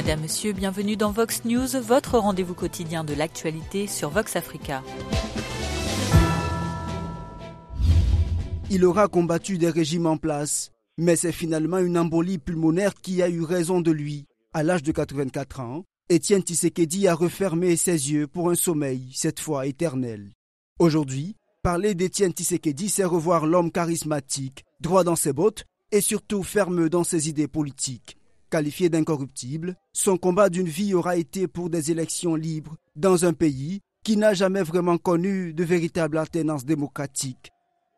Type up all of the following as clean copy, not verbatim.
Mesdames, Messieurs, bienvenue dans Vox News, votre rendez-vous quotidien de l'actualité sur Vox Africa. Il aura combattu des régimes en place, mais c'est finalement une embolie pulmonaire qui a eu raison de lui. À l'âge de 84 ans, Étienne Tshisekedi a refermé ses yeux pour un sommeil, cette fois éternel. Aujourd'hui, parler d'Étienne Tshisekedi, c'est revoir l'homme charismatique, droit dans ses bottes et surtout ferme dans ses idées politiques. Qualifié d'incorruptible, son combat d'une vie aura été pour des élections libres dans un pays qui n'a jamais vraiment connu de véritable alternance démocratique.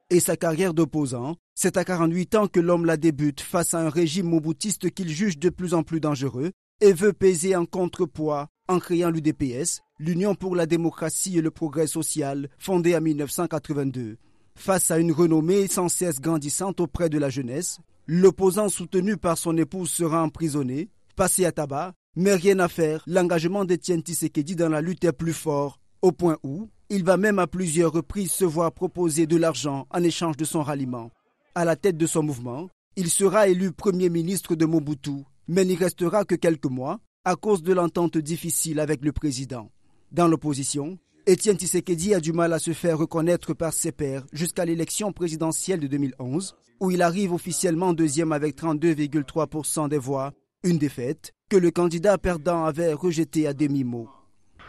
Et sa carrière d'opposant, c'est à 48 ans que l'homme la débute face à un régime moboutiste qu'il juge de plus en plus dangereux et veut peser en contrepoids en créant l'UDPS, l'Union pour la démocratie et le progrès social, fondée en 1982. Face à une renommée sans cesse grandissante auprès de la jeunesse, l'opposant soutenu par son épouse sera emprisonné, passé à tabac, mais rien à faire, l'engagement d'Étienne Tshisekedi dans la lutte est plus fort, au point où il va même à plusieurs reprises se voir proposer de l'argent en échange de son ralliement. À la tête de son mouvement, il sera élu Premier ministre de Mobutu, mais n'y restera que quelques mois à cause de l'entente difficile avec le président. Dans l'opposition, Étienne Tshisekedi a du mal à se faire reconnaître par ses pairs jusqu'à l'élection présidentielle de 2011, où il arrive officiellement deuxième avec 32,3% des voix, une défaite que le candidat perdant avait rejetée à demi-mot.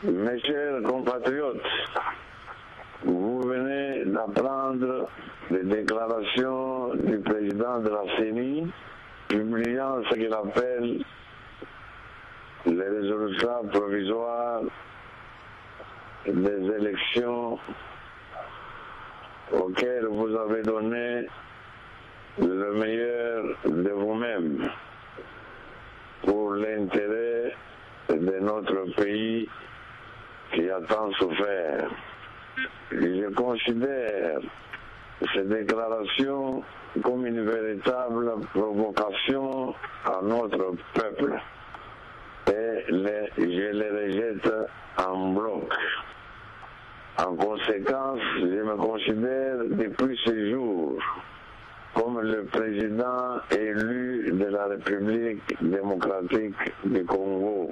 Mes chers compatriotes, vous venez d'apprendre les déclarations du président de la CENI, publiant ce qu'il appelle les résultats provisoires des élections auxquelles vous avez donné le meilleur de vous-même pour l'intérêt de notre pays qui a tant souffert. Je considère ces déclarations comme une véritable provocation à notre peuple et je les rejette en bloc. En conséquence, je me considère depuis ce jour comme le président élu de la République démocratique du Congo.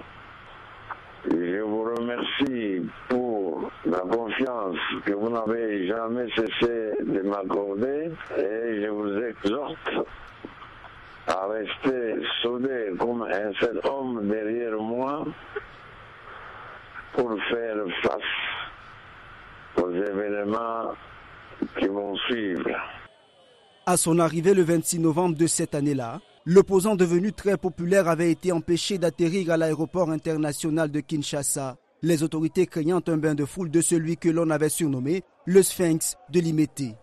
Je vous remercie pour la confiance que vous n'avez jamais cessé de m'accorder et je vous exhorte à rester soudé comme un seul homme derrière moi pour faire face aux événements qui vont suivre. À son arrivée le 26 novembre de cette année-là, l'opposant devenu très populaire avait été empêché d'atterrir à l'aéroport international de Kinshasa, les autorités craignant un bain de foule de celui que l'on avait surnommé le Sphinx de Limete.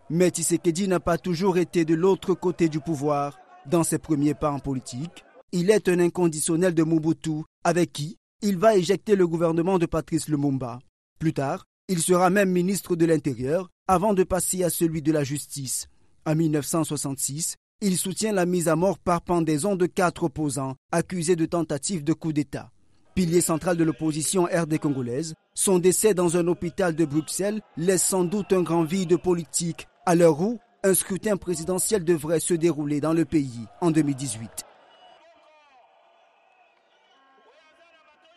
Mais Tshisekedi n'a pas toujours été de l'autre côté du pouvoir. Dans ses premiers pas en politique, il est un inconditionnel de Mobutu, avec qui il va éjecter le gouvernement de Patrice Lumumba. Plus tard, il sera même ministre de l'Intérieur avant de passer à celui de la Justice. En 1966, il soutient la mise à mort par pendaison de 4 opposants accusés de tentative de coup d'État. Pilier central de l'opposition RD congolaise, son décès dans un hôpital de Bruxelles laisse sans doute un grand vide politique à l'heure où un scrutin présidentiel devrait se dérouler dans le pays en 2018.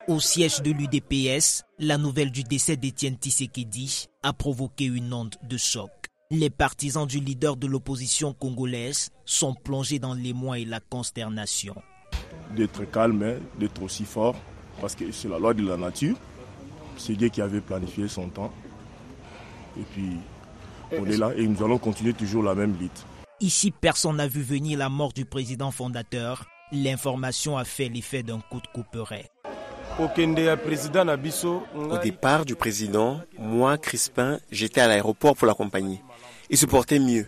Au siège de l'UDPS, la nouvelle du décès d'Étienne Tshisekedi a provoqué une onde de choc. Les partisans du leader de l'opposition congolaise sont plongés dans l'émoi et la consternation. D'être calme, d'être aussi fort, parce que c'est la loi de la nature. C'est Dieu qui avait planifié son temps. Et puis, on est là et nous allons continuer toujours la même lutte. Ici, personne n'a vu venir la mort du président fondateur. L'information a fait l'effet d'un coup de couperet. Au départ du président, moi, Crispin, j'étais à l'aéroport pour l'accompagner. Il se portait mieux.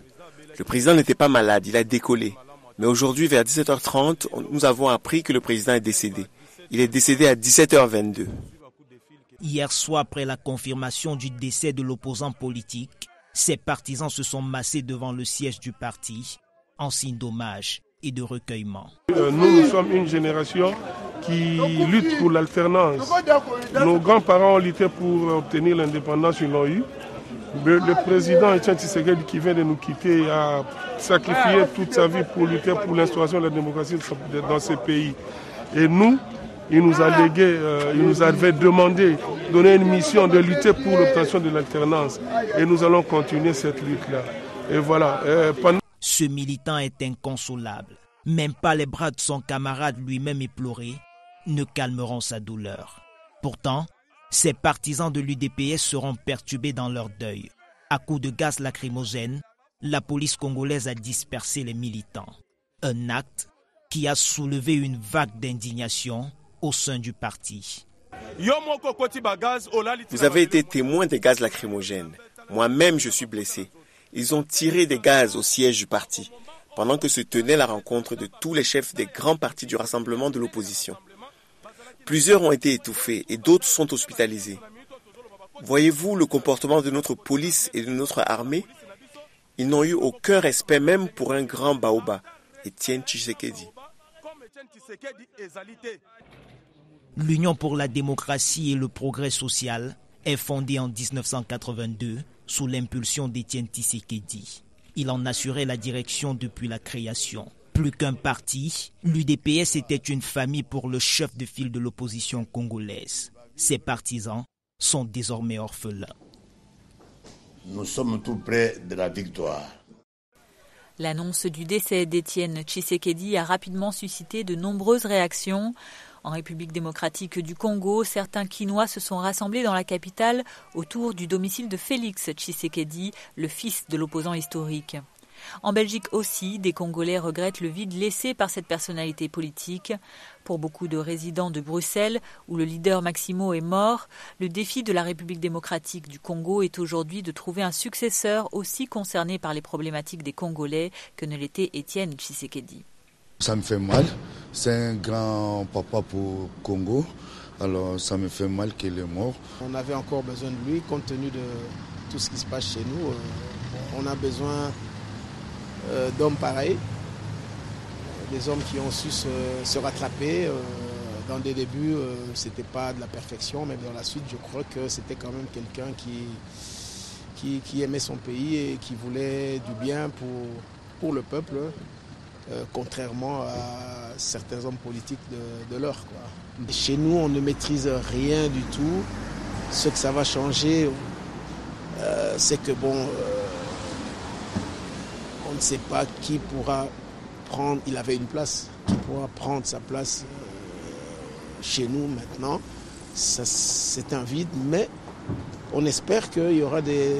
Le président n'était pas malade, il a décollé. Mais aujourd'hui, vers 17h30, nous avons appris que le président est décédé. Il est décédé à 17h22. Hier soir, après la confirmation du décès de l'opposant politique, ses partisans se sont massés devant le siège du parti, en signe d'hommage et de recueillement. Nous sommes une génération qui lutte pour l'alternance. Nos grands-parents ont lutté pour obtenir l'indépendance, ils l'ont eu. Le président Étienne Tshisekedi qui vient de nous quitter a sacrifié toute sa vie pour lutter pour l'instauration de la démocratie dans ce pays. Et nous, il nous avait demandé, donné une mission de lutter pour l'obtention de l'alternance. Et nous allons continuer cette lutte-là. Et voilà. Ce militant est inconsolable. Même pas les bras de son camarade lui-même éploré ne calmeront sa douleur. Pourtant, ces partisans de l'UDPS seront perturbés dans leur deuil. À coups de gaz lacrymogène, la police congolaise a dispersé les militants. Un acte qui a soulevé une vague d'indignation au sein du parti. Vous avez été témoin des gaz lacrymogènes. Moi-même, je suis blessé. Ils ont tiré des gaz au siège du parti, pendant que se tenait la rencontre de tous les chefs des grands partis du rassemblement de l'opposition. Plusieurs ont été étouffés et d'autres sont hospitalisés. Voyez-vous le comportement de notre police et de notre armée? Ils n'ont eu aucun respect même pour un grand baoba, Étienne Tshisekedi. L'Union pour la démocratie et le progrès social est fondée en 1982 sous l'impulsion d'Étienne Tshisekedi. Il en assurait la direction depuis la création. Plus qu'un parti, l'UDPS était une famille pour le chef de file de l'opposition congolaise. Ses partisans sont désormais orphelins. Nous sommes tout près de la victoire. L'annonce du décès d'Étienne Tshisekedi a rapidement suscité de nombreuses réactions. En République démocratique du Congo, certains Kinois se sont rassemblés dans la capitale autour du domicile de Félix Tshisekedi, le fils de l'opposant historique. En Belgique aussi, des Congolais regrettent le vide laissé par cette personnalité politique. Pour beaucoup de résidents de Bruxelles, où le leader Maximo est mort, le défi de la République démocratique du Congo est aujourd'hui de trouver un successeur aussi concerné par les problématiques des Congolais que ne l'était Étienne Tshisekedi. Ça me fait mal, c'est un grand papa pour Congo, alors ça me fait mal qu'il est mort. On avait encore besoin de lui compte tenu de tout ce qui se passe chez nous. On a besoin d'hommes pareils, des hommes qui ont su se rattraper. Dans des débuts, c'était pas de la perfection, mais dans la suite, je crois que c'était quand même quelqu'un qui aimait son pays et qui voulait du bien pour le peuple, contrairement à certains hommes politiques de l'heure, quoi. Chez nous, on ne maîtrise rien du tout. Ce que ça va changer, c'est que on ne sait pas qui pourra prendre, il avait une place, qui pourra prendre sa place chez nous maintenant. C'est un vide, mais on espère qu'il y aura des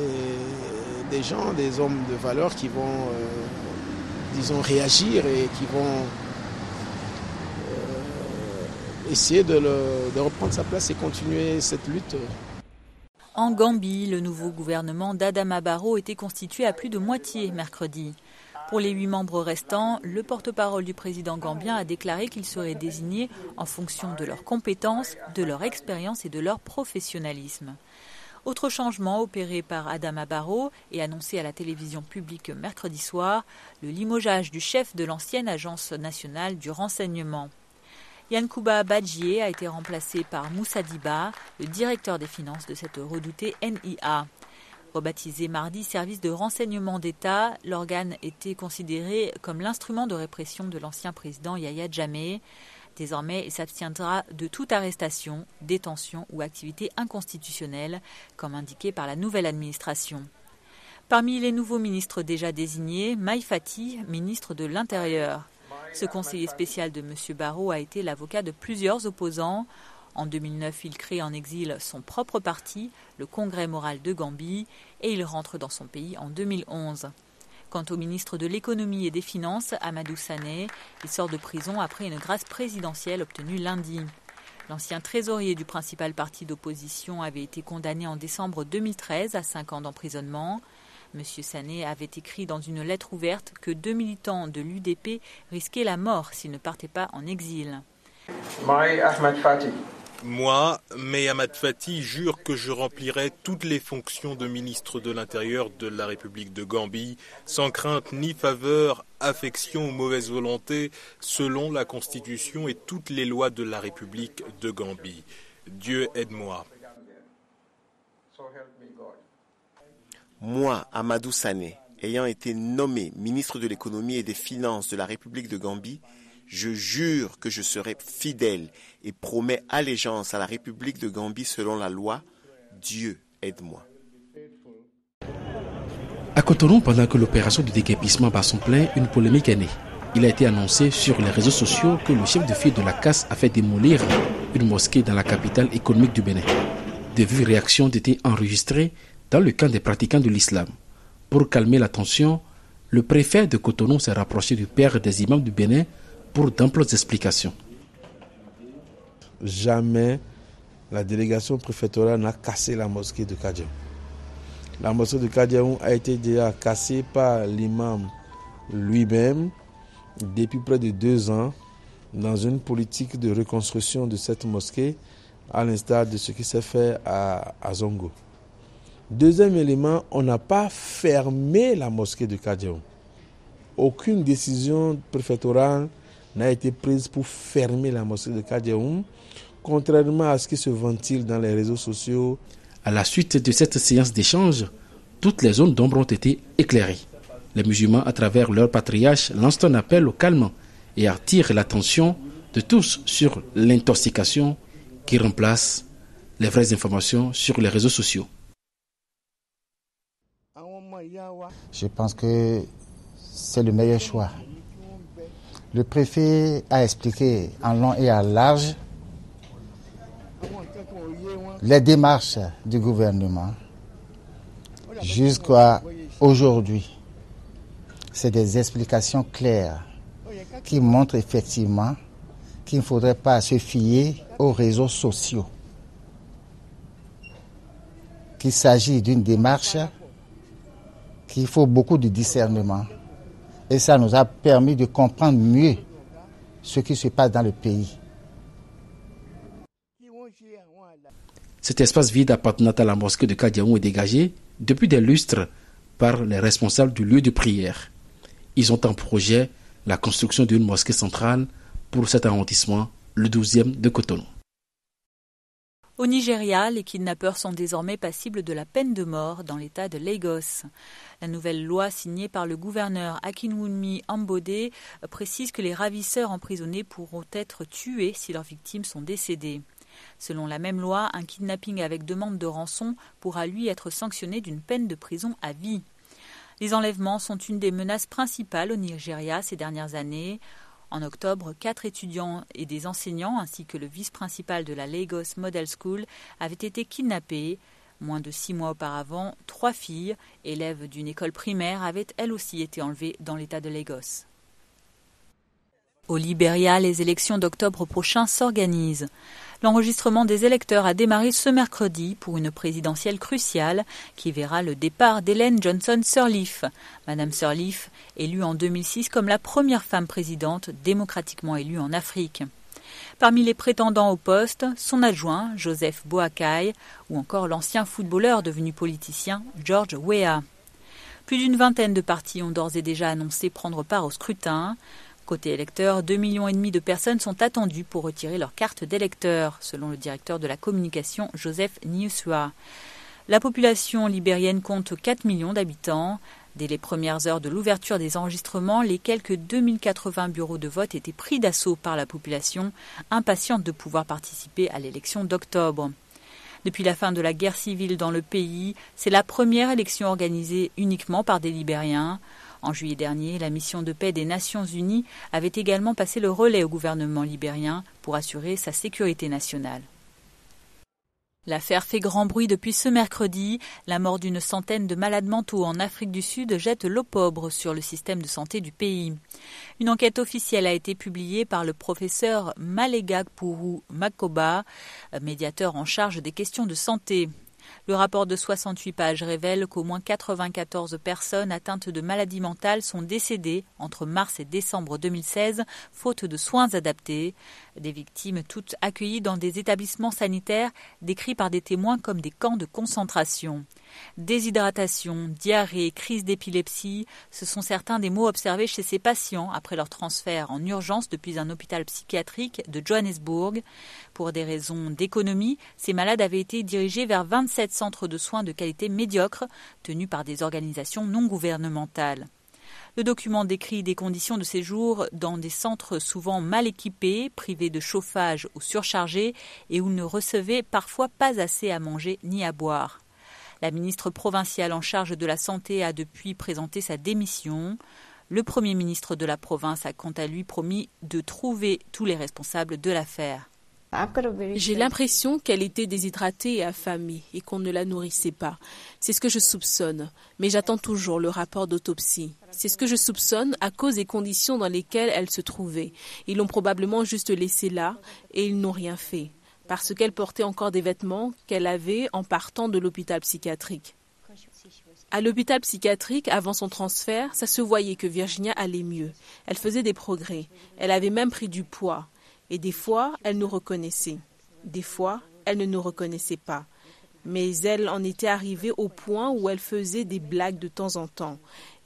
gens, des hommes de valeur qui vont, réagir et qui vont essayer de reprendre sa place et continuer cette lutte. En Gambie, le nouveau gouvernement d'Adama Barrow était constitué à plus de moitié mercredi. Pour les 8 membres restants, le porte-parole du président gambien a déclaré qu'ils seraient désignés en fonction de leurs compétences, de leur expérience et de leur professionnalisme. Autre changement opéré par Adama Barrow et annoncé à la télévision publique mercredi soir, le limogeage du chef de l'ancienne agence nationale du renseignement. Yankuba Badjié a été remplacé par Moussa Diba, le directeur des finances de cette redoutée NIA. Rebaptisé mardi service de renseignement d'État, l'organe était considéré comme l'instrument de répression de l'ancien président Yahya Jammeh. Désormais, il s'abstiendra de toute arrestation, détention ou activité inconstitutionnelle, comme indiqué par la nouvelle administration. Parmi les nouveaux ministres déjà désignés, Mai Fati, ministre de l'Intérieur. Ce conseiller spécial de M. Barrow a été l'avocat de plusieurs opposants. En 2009, il crée en exil son propre parti, le Congrès moral de Gambie, et il rentre dans son pays en 2011. Quant au ministre de l'économie et des finances, Amadou Sané, il sort de prison après une grâce présidentielle obtenue lundi. L'ancien trésorier du principal parti d'opposition avait été condamné en décembre 2013 à 5 ans d'emprisonnement. M. Sané avait écrit dans une lettre ouverte que 2 militants de l'UDP risquaient la mort s'ils ne partaient pas en exil. Moi, Mai Ahmad Fati, jure que je remplirai toutes les fonctions de ministre de l'Intérieur de la République de Gambie, sans crainte ni faveur, affection ou mauvaise volonté, selon la Constitution et toutes les lois de la République de Gambie. Dieu aide-moi. Moi, Amadou Sané, ayant été nommé ministre de l'économie et des finances de la République de Gambie, Je jure que je serai fidèle et promets allégeance à la République de Gambie selon la loi. Dieu aide-moi. À Cotonou, pendant que l'opération de déguerpissement bat son plein, une polémique est née. Il a été annoncé sur les réseaux sociaux que le chef de file de la CAS a fait démolir une mosquée dans la capitale économique du Bénin. De vives réactions ont été enregistrées dans le camp des pratiquants de l'islam. Pour calmer la tension, le préfet de Cotonou s'est rapproché du père des imams du Bénin pour d'amples explications. Jamais la délégation préfectorale n'a cassé la mosquée de Kadiaou. La mosquée de Kadiaou a été déjà cassée par l'imam lui-même depuis près de 2 ans dans une politique de reconstruction de cette mosquée à l'instar de ce qui s'est fait à Zongo. Deuxième élément, on n'a pas fermé la mosquée de Kadiaou. Aucune décision préfectorale n'a été prise pour fermer la mosquée de Kadiaou, contrairement à ce qui se ventile dans les réseaux sociaux. À la suite de cette séance d'échange, toutes les zones d'ombre ont été éclairées. Les musulmans, à travers leur patriarche, lancent un appel au calme et attirent l'attention de tous sur l'intoxication qui remplace les vraies informations sur les réseaux sociaux. Je pense que c'est le meilleur choix. Le préfet a expliqué en long et en large les démarches du gouvernement jusqu'à aujourd'hui. C'est des explications claires qui montrent effectivement qu'il ne faudrait pas se fier aux réseaux sociaux. Qu'il s'agit d'une démarche qu'il faut beaucoup de discernement. Et ça nous a permis de comprendre mieux ce qui se passe dans le pays. Cet espace vide appartenant à la mosquée de Kadiaou est dégagé depuis des lustres par les responsables du lieu de prière. Ils ont en projet la construction d'une mosquée centrale pour cet arrondissement, le 12e de Cotonou. Au Nigeria, les kidnappeurs sont désormais passibles de la peine de mort dans l'état de Lagos. La nouvelle loi signée par le gouverneur Akinwunmi Ambode précise que les ravisseurs emprisonnés pourront être tués si leurs victimes sont décédées. Selon la même loi, un kidnapping avec demande de rançon pourra lui être sanctionné d'une peine de prison à vie. Les enlèvements sont une des menaces principales au Nigeria ces dernières années. En octobre, 4 étudiants et des enseignants ainsi que le vice-principal de la Lagos Model School avaient été kidnappés. Moins de 6 mois auparavant, 3 filles, élèves d'une école primaire, avaient elles aussi été enlevées dans l'état de Lagos. Au Libéria, les élections d'octobre prochain s'organisent. L'enregistrement des électeurs a démarré ce mercredi pour une présidentielle cruciale qui verra le départ d'Ellen Johnson Sirleaf. Madame Sirleaf, élue en 2006 comme la première femme présidente démocratiquement élue en Afrique. Parmi les prétendants au poste, son adjoint, Joseph Boakai, ou encore l'ancien footballeur devenu politicien, George Weah. Plus d'une vingtaine de partis ont d'ores et déjà annoncé prendre part au scrutin. Côté électeurs, 2,5 millions de personnes sont attendues pour retirer leur carte d'électeur, selon le directeur de la communication Joseph Niusua. La population libérienne compte 4 millions d'habitants. Dès les premières heures de l'ouverture des enregistrements, les quelques 2080 bureaux de vote étaient pris d'assaut par la population, impatiente de pouvoir participer à l'élection d'octobre. Depuis la fin de la guerre civile dans le pays, c'est la première élection organisée uniquement par des Libériens. En juillet dernier, la mission de paix des Nations Unies avait également passé le relais au gouvernement libérien pour assurer sa sécurité nationale. L'affaire fait grand bruit depuis ce mercredi. La mort d'une centaine de malades mentaux en Afrique du Sud jette l'opprobre sur le système de santé du pays. Une enquête officielle a été publiée par le professeur Malega Pourou Makoba, médiateur en charge des questions de santé. Le rapport de 68 pages révèle qu'au moins 94 personnes atteintes de maladies mentales sont décédées entre mars et décembre 2016, faute de soins adaptés. Des victimes toutes accueillies dans des établissements sanitaires décrits par des témoins comme des camps de concentration. Déshydratation, diarrhée, crise d'épilepsie, ce sont certains des mots observés chez ces patients après leur transfert en urgence depuis un hôpital psychiatrique de Johannesburg. Pour des raisons d'économie, ces malades avaient été dirigés vers 27 centres de soins de qualité médiocre tenus par des organisations non gouvernementales. Le document décrit des conditions de séjour dans des centres souvent mal équipés, privés de chauffage ou surchargés et où ne recevaient parfois pas assez à manger ni à boire. La ministre provinciale en charge de la santé a depuis présenté sa démission. Le Premier ministre de la province a quant à lui promis de trouver tous les responsables de l'affaire. J'ai l'impression qu'elle était déshydratée et affamée et qu'on ne la nourrissait pas. C'est ce que je soupçonne, mais j'attends toujours le rapport d'autopsie. C'est ce que je soupçonne à cause des conditions dans lesquelles elle se trouvait. Ils l'ont probablement juste laissée là et ils n'ont rien fait, parce qu'elle portait encore des vêtements qu'elle avait en partant de l'hôpital psychiatrique. À l'hôpital psychiatrique, avant son transfert, ça se voyait que Virginia allait mieux. Elle faisait des progrès. Elle avait même pris du poids. Et des fois, elle nous reconnaissait. Des fois, elle ne nous reconnaissait pas. Mais elle en était arrivée au point où elle faisait des blagues de temps en temps.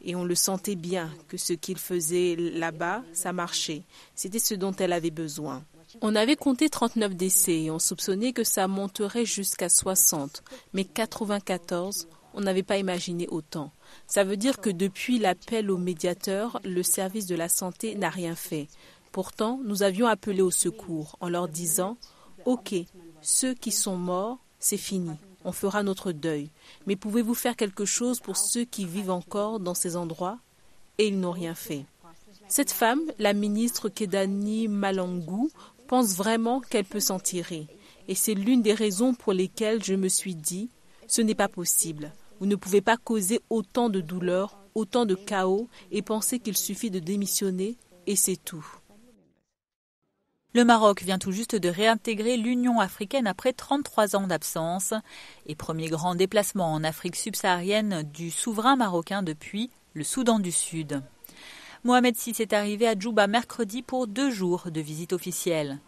Et on le sentait bien que ce qu'il faisait là-bas, ça marchait. C'était ce dont elle avait besoin. On avait compté 39 décès et on soupçonnait que ça monterait jusqu'à 60. Mais 94, on n'avait pas imaginé autant. Ça veut dire que depuis l'appel au médiateur, le service de la santé n'a rien fait. Pourtant, nous avions appelé au secours en leur disant « Ok, ceux qui sont morts, c'est fini, on fera notre deuil. Mais pouvez-vous faire quelque chose pour ceux qui vivent encore dans ces endroits ?» Et ils n'ont rien fait. Cette femme, la ministre Kedani Malangou, pense vraiment qu'elle peut s'en tirer. Et c'est l'une des raisons pour lesquelles je me suis dit « Ce n'est pas possible. Vous ne pouvez pas causer autant de douleur, autant de chaos et penser qu'il suffit de démissionner et c'est tout. » Le Maroc vient tout juste de réintégrer l'Union africaine après 33 ans d'absence et premier grand déplacement en Afrique subsaharienne du souverain marocain depuis le Soudan du Sud. Mohamed VI est arrivé à Djouba mercredi pour 2 jours de visite officielle.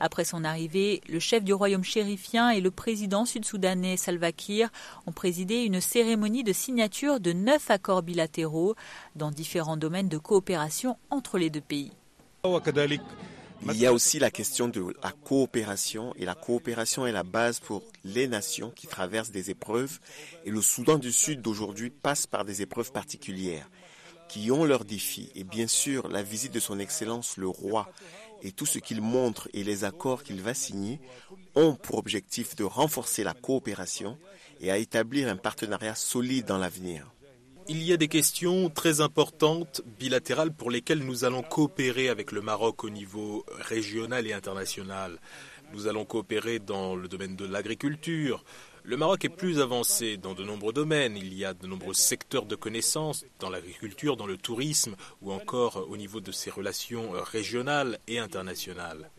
Après son arrivée, le chef du royaume chérifien et le président sud-soudanais Salva Kiir ont présidé une cérémonie de signature de 9 accords bilatéraux dans différents domaines de coopération entre les 2 pays. Il y a aussi la question de la coopération, et la coopération est la base pour les nations qui traversent des épreuves, et le Soudan du Sud d'aujourd'hui passe par des épreuves particulières, qui ont leurs défis, et bien sûr la visite de son Excellence le Roi, et tout ce qu'il montre et les accords qu'il va signer, ont pour objectif de renforcer la coopération et à établir un partenariat solide dans l'avenir. Il y a des questions très importantes bilatérales pour lesquelles nous allons coopérer avec le Maroc au niveau régional et international. Nous allons coopérer dans le domaine de l'agriculture. Le Maroc est plus avancé dans de nombreux domaines. Il y a de nombreux secteurs de connaissances dans l'agriculture, dans le tourisme ou encore au niveau de ses relations régionales et internationales.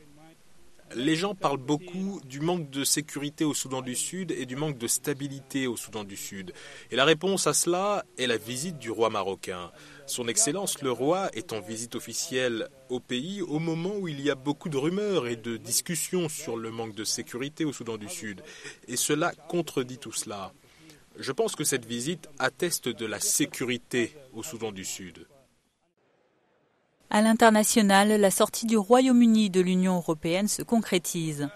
Les gens parlent beaucoup du manque de sécurité au Soudan du Sud et du manque de stabilité au Soudan du Sud. Et la réponse à cela est la visite du roi marocain. Son Excellence le roi est en visite officielle au pays au moment où il y a beaucoup de rumeurs et de discussions sur le manque de sécurité au Soudan du Sud. Et cela contredit tout cela. Je pense que cette visite atteste de la sécurité au Soudan du Sud. À l'international, la sortie du Royaume-Uni de l'Union européenne se concrétise.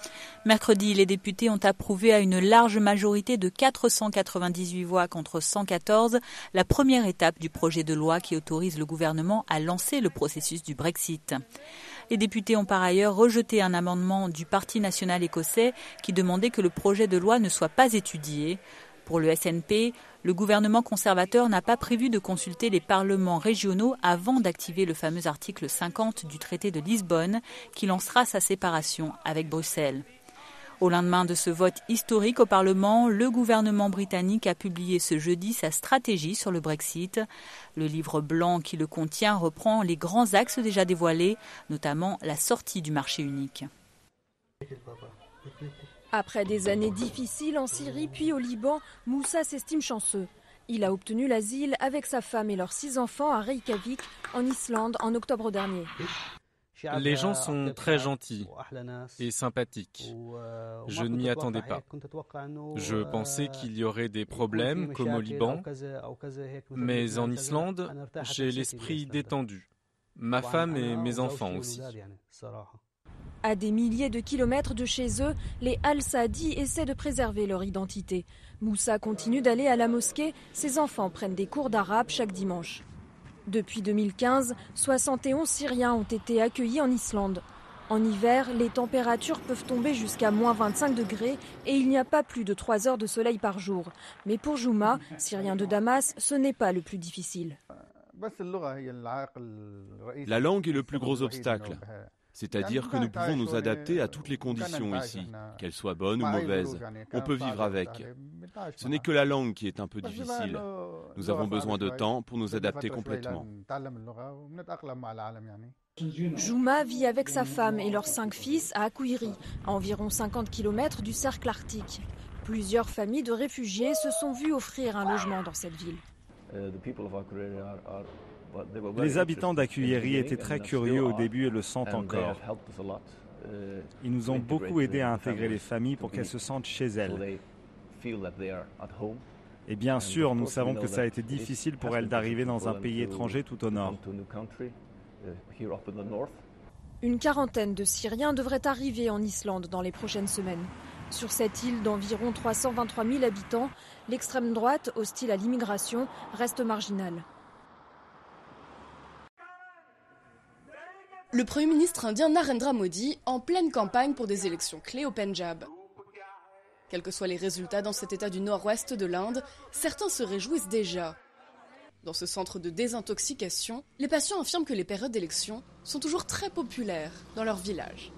Mercredi, les députés ont approuvé à une large majorité de 498 voix contre 114 la première étape du projet de loi qui autorise le gouvernement à lancer le processus du Brexit. Les députés ont par ailleurs rejeté un amendement du Parti national écossais qui demandait que le projet de loi ne soit pas étudié. Pour le SNP, le gouvernement conservateur n'a pas prévu de consulter les parlements régionaux avant d'activer le fameux article 50 du traité de Lisbonne qui lancera sa séparation avec Bruxelles. Au lendemain de ce vote historique au Parlement, le gouvernement britannique a publié ce jeudi sa stratégie sur le Brexit. Le livre blanc qui le contient reprend les grands axes déjà dévoilés, notamment la sortie du marché unique. Après des années difficiles en Syrie puis au Liban, Moussa s'estime chanceux. Il a obtenu l'asile avec sa femme et leurs 6 enfants à Reykjavik, en Islande, en octobre dernier. Les gens sont très gentils et sympathiques. Je ne m'y attendais pas. Je pensais qu'il y aurait des problèmes, comme au Liban, mais en Islande, j'ai l'esprit détendu. Ma femme et mes enfants aussi. À des milliers de kilomètres de chez eux, les Al-Saadi essaient de préserver leur identité. Moussa continue d'aller à la mosquée, ses enfants prennent des cours d'arabe chaque dimanche. Depuis 2015, 71 Syriens ont été accueillis en Islande. En hiver, les températures peuvent tomber jusqu'à moins 25 degrés et il n'y a pas plus de 3 heures de soleil par jour. Mais pour Jouma, Syrien de Damas, ce n'est pas le plus difficile. La langue est le plus gros obstacle. C'est-à-dire que nous pouvons nous adapter à toutes les conditions ici, qu'elles soient bonnes ou mauvaises. On peut vivre avec. Ce n'est que la langue qui est un peu difficile. Nous avons besoin de temps pour nous adapter complètement. Jouma vit avec sa femme et leurs 5 fils à Akuiri, à environ 50 km du cercle arctique. Plusieurs familles de réfugiés se sont vues offrir un logement dans cette ville. Les habitants d'Akuiri étaient très curieux au début et le sont encore. Ils nous ont beaucoup aidés à intégrer les familles pour qu'elles se sentent chez elles. Et bien sûr, nous savons que ça a été difficile pour elles d'arriver dans un pays étranger tout au nord. Une quarantaine de Syriens devraient arriver en Islande dans les prochaines semaines. Sur cette île d'environ 323 000 habitants, l'extrême droite, hostile à l'immigration, reste marginale. Le Premier ministre indien Narendra Modi en pleine campagne pour des élections clés au Pendjab. Quels que soient les résultats dans cet état du nord-ouest de l'Inde, certains se réjouissent déjà. Dans ce centre de désintoxication, les patients affirment que les périodes d'élection sont toujours très populaires dans leur village.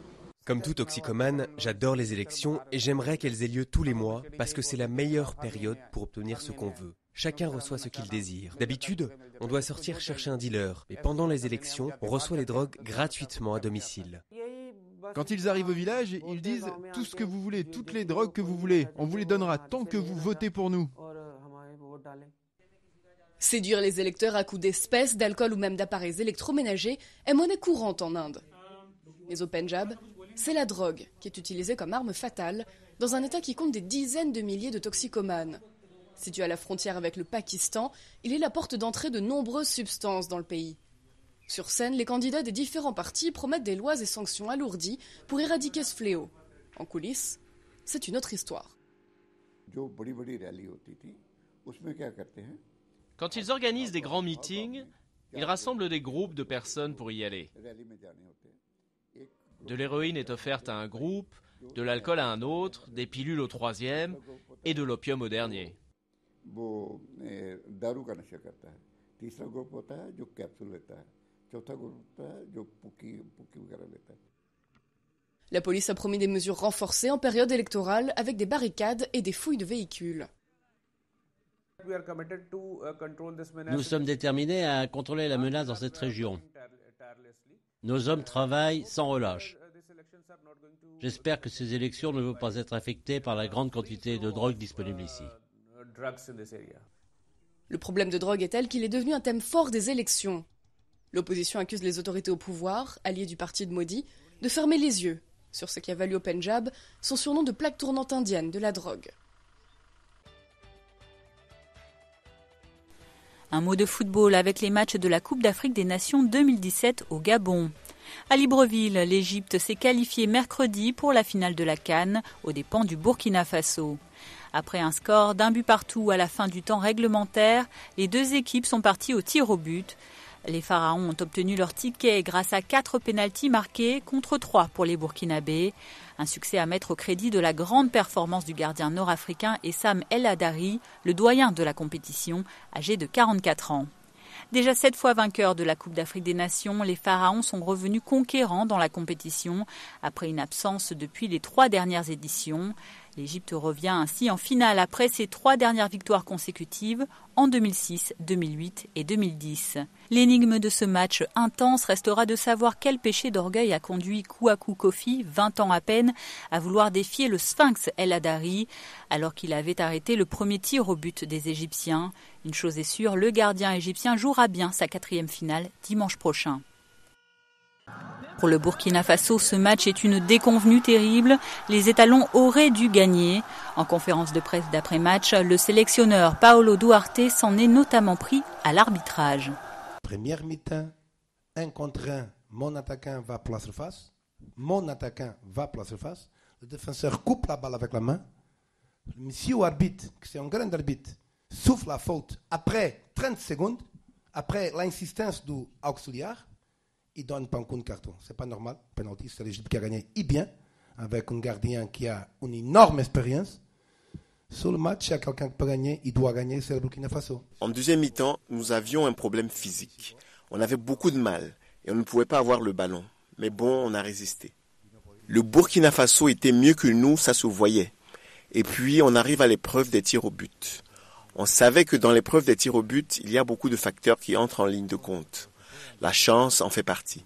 Comme tout toxicomane, j'adore les élections et j'aimerais qu'elles aient lieu tous les mois parce que c'est la meilleure période pour obtenir ce qu'on veut. Chacun reçoit ce qu'il désire. D'habitude, on doit sortir chercher un dealer, mais pendant les élections, on reçoit les drogues gratuitement à domicile. Quand ils arrivent au village, ils disent « tout ce que vous voulez, toutes les drogues que vous voulez, on vous les donnera tant que vous votez pour nous ». Séduire les électeurs à coups d'espèces, d'alcool ou même d'appareils électroménagers est monnaie courante en Inde. Mais au Pendjab, c'est la drogue qui est utilisée comme arme fatale dans un État qui compte des dizaines de milliers de toxicomanes. Situé à la frontière avec le Pakistan, il est la porte d'entrée de nombreuses substances dans le pays. Sur scène, les candidats des différents partis promettent des lois et sanctions alourdies pour éradiquer ce fléau. En coulisses, c'est une autre histoire. Quand ils organisent des grands meetings, ils rassemblent des groupes de personnes pour y aller. De l'héroïne est offerte à un groupe, de l'alcool à un autre, des pilules au troisième et de l'opium au dernier. La police a promis des mesures renforcées en période électorale avec des barricades et des fouilles de véhicules. Nous sommes déterminés à contrôler la menace dans cette région. Nos hommes travaillent sans relâche. J'espère que ces élections ne vont pas être affectées par la grande quantité de drogue disponible ici. Le problème de drogue est tel qu'il est devenu un thème fort des élections. L'opposition accuse les autorités au pouvoir, alliées du parti de Modi, de fermer les yeux sur ce qui a valu au Pendjab son surnom de plaque tournante indienne de la drogue. Un mot de football avec les matchs de la Coupe d'Afrique des Nations 2017 au Gabon. À Libreville, l'Égypte s'est qualifiée mercredi pour la finale de la CAN aux dépens du Burkina Faso. Après un score d'un but partout à la fin du temps réglementaire, les deux équipes sont parties au tir au but. Les Pharaons ont obtenu leur ticket grâce à 4 pénaltys marqués contre 3 pour les Burkinabés. Un succès à mettre au crédit de la grande performance du gardien nord-africain Essam El Hadari, le doyen de la compétition, âgé de 44 ans. Déjà 7 fois vainqueurs de la Coupe d'Afrique des Nations, les Pharaons sont revenus conquérants dans la compétition après une absence depuis les 3 dernières éditions. L'Égypte revient ainsi en finale après ses 3 dernières victoires consécutives en 2006, 2008 et 2010. L'énigme de ce match intense restera de savoir quel péché d'orgueil a conduit Kouakou Kofi, 20 ans à peine, à vouloir défier le Sphinx El Hadari alors qu'il avait arrêté le premier tir au but des Égyptiens. Une chose est sûre, le gardien égyptien jouera bien sa 4e finale dimanche prochain. Pour le Burkina Faso, ce match est une déconvenue terrible. Les étalons auraient dû gagner. En conférence de presse d'après-match, le sélectionneur Paolo Duarte s'en est notamment pris à l'arbitrage. Première mi-temps, 1 contre 1, mon attaquant va pour la surface. Mon attaquant va pour la surface. Le défenseur coupe la balle avec la main. Monsieur arbitre, que c'est un grand arbitre, souffle la faute après 30 secondes. Après l'insistance du auxiliaire, il donne pas un coup de carton. C'est pas normal. Penalty, c'est l'Égypte qui a gagné bien, avec un gardien qui a une énorme expérience. Sur le match, il y a quelqu'un qui peut gagner, il doit gagner, c'est le Burkina Faso. En deuxième mi-temps, nous avions un problème physique. On avait beaucoup de mal et on ne pouvait pas avoir le ballon. Mais bon, on a résisté. Le Burkina Faso était mieux que nous, ça se voyait. Et puis, on arrive à l'épreuve des tirs au but. On savait que dans l'épreuve des tirs au but, il y a beaucoup de facteurs qui entrent en ligne de compte. La chance en fait partie.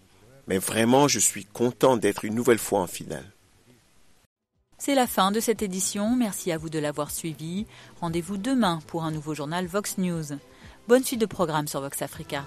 Mais vraiment, je suis content d'être une nouvelle fois en finale. C'est la fin de cette édition. Merci à vous de l'avoir suivi. Rendez-vous demain pour un nouveau journal Vox News. Bonne suite de programme sur Vox Africa.